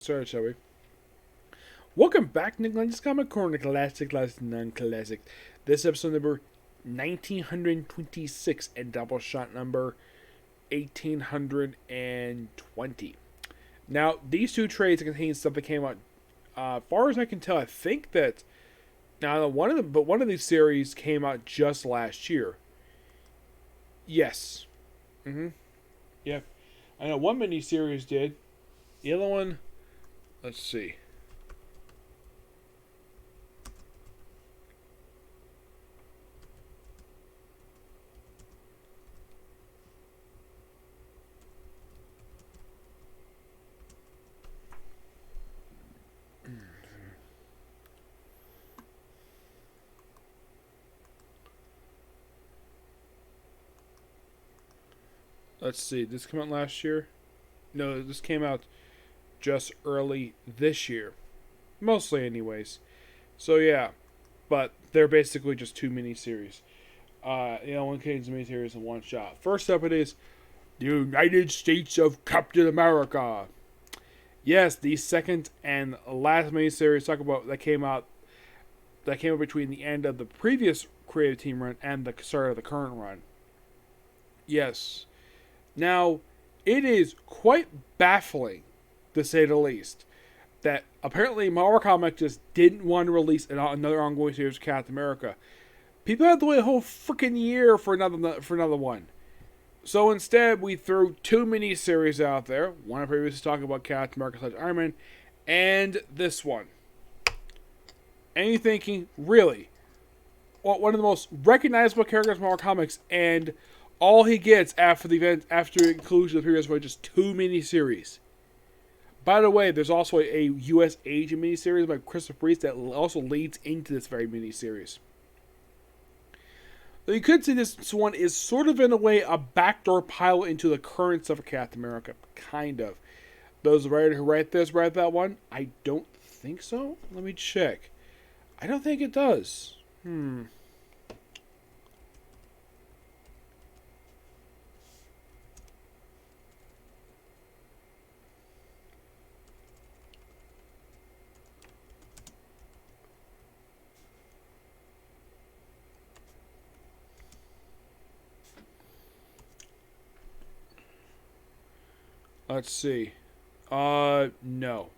Sorry, shall we? Welcome back to Nicholas Comic Corner, Classic, Non-Classic. This episode number 1926 and Doubleshot number 1820. Now, these two trades contain stuff that came out, far as I can tell, I think that, now one of these series came out just last year. Yes. Yeah. I know one miniseries did. The other one, let's see. Let's see. This came out last year? No, this came out just early this year. Mostly, anyways. So, yeah. But they're basically just two miniseries. One contains a miniseries in one shot. First up, it is The United States of Captain America. Yes, the second and last miniseries talk about that came out between the end of the previous creative team run and the start of the current run. Yes. Now, it is quite baffling, to say the least, that apparently Marvel Comics just didn't want to release another ongoing series of Captain America. People had to wait a whole freaking year for another one. So instead, we threw two mini-series out there. One I previously talked about Captain America / Iron Man, and this one. And you're thinking, really? One of the most recognizable characters in Marvel Comics, and all he gets after the event, after the conclusion of the previous one, just two miniseries. By the way, there's also a U.S. Agent miniseries by Christopher Priest that also leads into this very miniseries. So you could say this one is sort of, in a way, a backdoor pilot into the current stuff of Captain America. Kind of. Those writers who write that one? I don't think so. Let me check. I don't think it does. Let's see. No.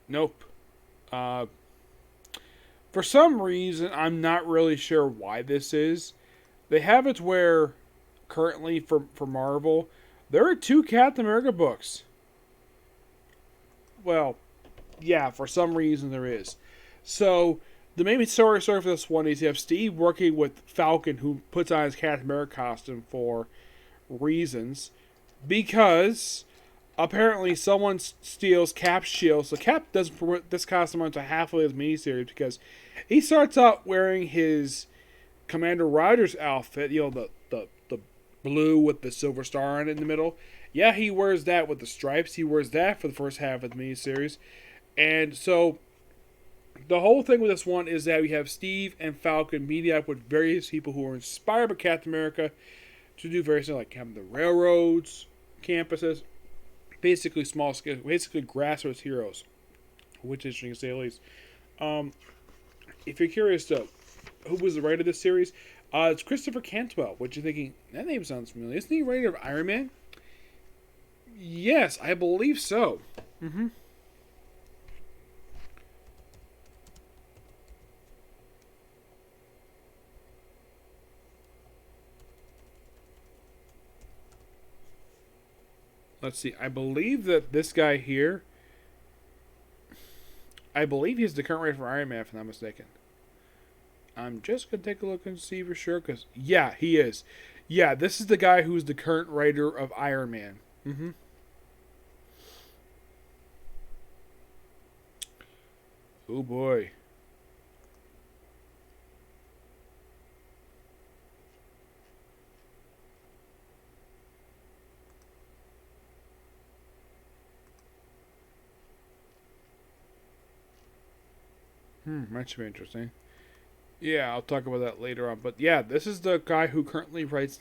Nope. For some reason, I'm not really sure why this is. They have it where, currently, for Marvel, there are two Captain America books. Well, yeah, for some reason there is. So, the main story for this one is you have Steve working with Falcon, who puts on his Captain America costume for reasons. Because apparently someone steals Cap's shield, so Cap doesn't promote this costume until halfway of his miniseries because he starts out wearing his Commander Rogers outfit, the blue with the silver star on it in the middle. Yeah, he wears that with the stripes. He wears that for the first half of the miniseries. And so the whole thing with this one is that we have Steve and Falcon meeting up with various people who are inspired by Captain America to do various things like having the railroads, campuses, basically small scale, basically grassroots heroes, which is interesting to say the least. If you're curious though, who was the writer of this series? It's Christopher Cantwell, which you're thinking, that name sounds familiar. Isn't he the writer of Iron Man? Yes, I believe so. Let's see. I believe that this guy here, I believe he's the current writer for Iron Man, if I'm not mistaken. I'm just going to take a look and see for sure, because, yeah, he is. Yeah, this is the guy who's the current writer of Iron Man. Oh, boy. That should be interesting. Yeah, I'll talk about that later on. But yeah, this is the guy who currently writes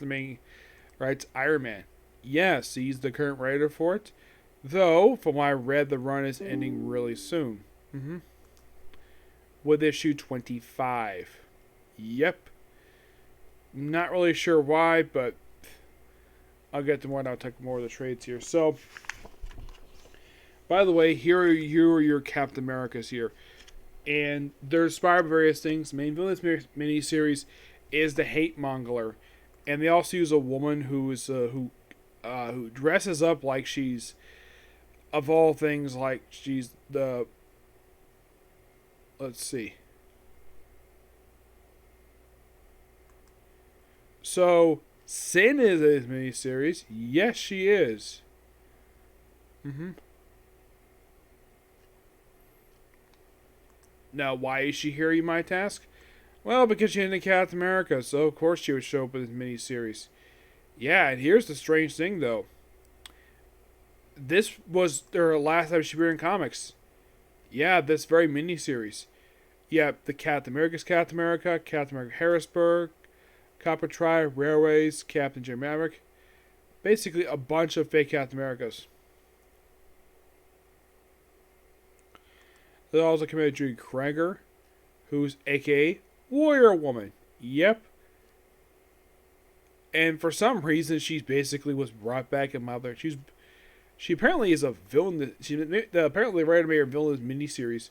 Iron Man. Yes, he's the current writer for it. Though, from what I read, the run is ending really soon. Mm-hmm. With issue 25. Yep. Not really sure why, but I'll get to more and I'll talk more of the trades here. So, by the way, here are your Captain Americas here. And they're inspired by various things. The main villain of this miniseries is the Hate Mongeler. And they also use a woman who dresses up like she's, of all things, like she's the, let's see. So, Sin is in this miniseries. Yes, she is. Mm-hmm. Now, why is she here, you might ask? Well, because she's in Captain America, so of course she would show up in this miniseries. Yeah, and here's the strange thing, though. This was her last time she appeared in comics. Yeah, this very miniseries. Yeah, the Captain America, Captain America Harrisburg, Copper Tri, Railways, Captain Jim Maverick. Basically, a bunch of fake Captain Americas. There's also committed Judy Krieger, who's aka Warrior Woman. Yep. And for some reason, she's basically was brought back in Mother. She apparently is a villain. She apparently made her villain in this miniseries,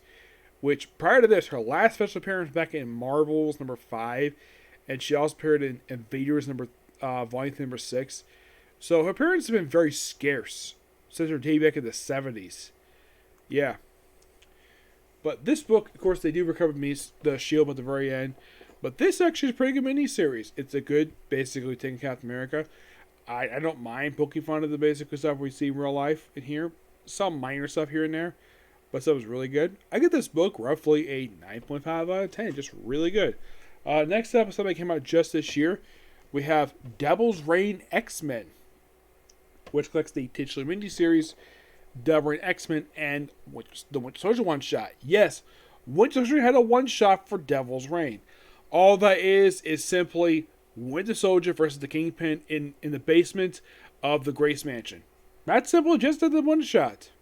which prior to this, her last special appearance back in Marvels number 5, and she also appeared in Invaders volume number 6. So her appearances have been very scarce since her debut back in the 70s. Yeah. But this book, of course, they do recover the shield at the very end. But this actually is a pretty good miniseries. It's a good, basically, taking Captain America. I don't mind poking fun at the basic stuff we see in real life in here. Some minor stuff here and there. But stuff was really good. I give this book roughly a 9.5 out of 10. Just really good. Next episode that came out just this year, we have Devil's Reign X-Men, which collects the titular miniseries Devilry X-Men and the Winter Soldier one-shot. Yes, Winter Soldier had a one-shot for Devil's Reign. All that is simply Winter Soldier versus the Kingpin in the basement of the Grace Mansion. That's simple, just the one-shot.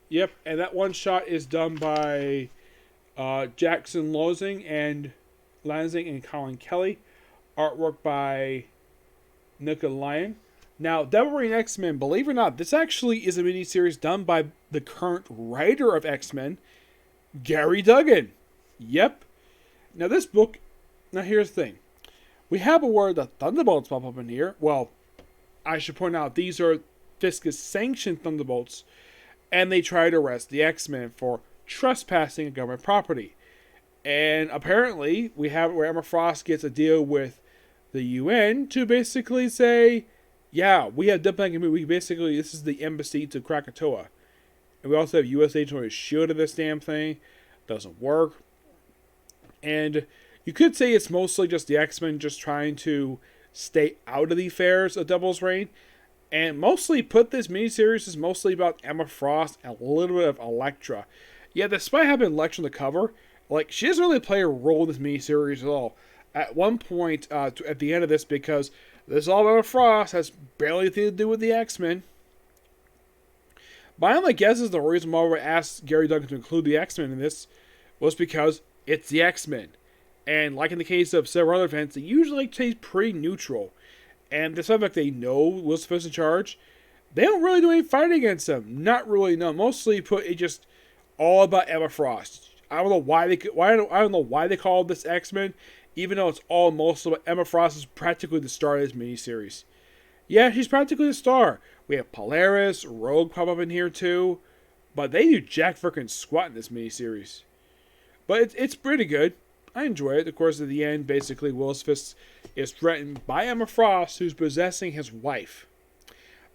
Yep, and that one-shot is done by Jackson Lansing and Colin Kelly. Artwork by Nika Lyon. Now, Devilry X-Men, believe it or not, this actually is a miniseries done by the current writer of X-Men, Gary Duggan. Yep. Now, this book, here's the thing. We have a word that Thunderbolts pop up in here. Well, I should point out, these are Fiscus-sanctioned Thunderbolts, and they try to arrest the X-Men for trespassing a government property. And apparently, we have it where Emma Frost gets a deal with the UN to basically say, yeah, we have diplomatic. This is the embassy to Krakatoa. And we also have U.S. agents who are shielded this damn thing. Doesn't work. And you could say it's mostly just the X-Men just trying to stay out of the affairs of Devil's Reign. And mostly put this miniseries is mostly about Emma Frost and a little bit of Elektra. Yeah, despite having Elektra on the cover, like, she doesn't really play a role in this miniseries at all. At one point, at the end of this, because this all about Frost has barely anything to do with the X-Men. My only guess is the reason why we asked Gary Duggan to include the X-Men in this was because it's the X-Men. And like in the case of several other events, they usually stay pretty neutral. And despite the fact they know Will Smith's in charge, they don't really do any fighting against them. Not really, no. Mostly it just all about Emma Frost. I don't know why I don't know why they call this X-Men, even though it's all mostly about Emma Frost is practically the star of this miniseries. Yeah, she's practically the star. We have Polaris, Rogue pop up in here too, but they do jack frickin' squat in this miniseries. But it's pretty good. I enjoy it. Of course, at the end, basically, Will Smith is threatened by Emma Frost, who's possessing his wife.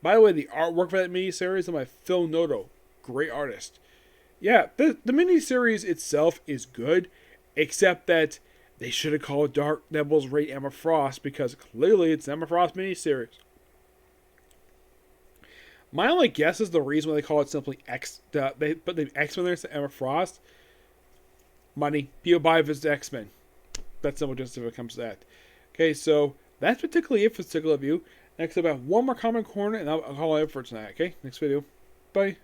By the way, the artwork for that miniseries is by Phil Noto. Great artist. Yeah, the miniseries itself is good, except that they should have called Dark Devil's Reign Emma Frost, because clearly it's Emma Frost miniseries. My only guess is the reason why they call it simply they put the X-Men there instead of Emma Frost. Money. People buy this X-Men. That's simple just if it comes to that. Okay, so that's particularly it for Stickle of You. Next, about one more comment corner, and I'll call it for tonight. Okay, next video. Bye.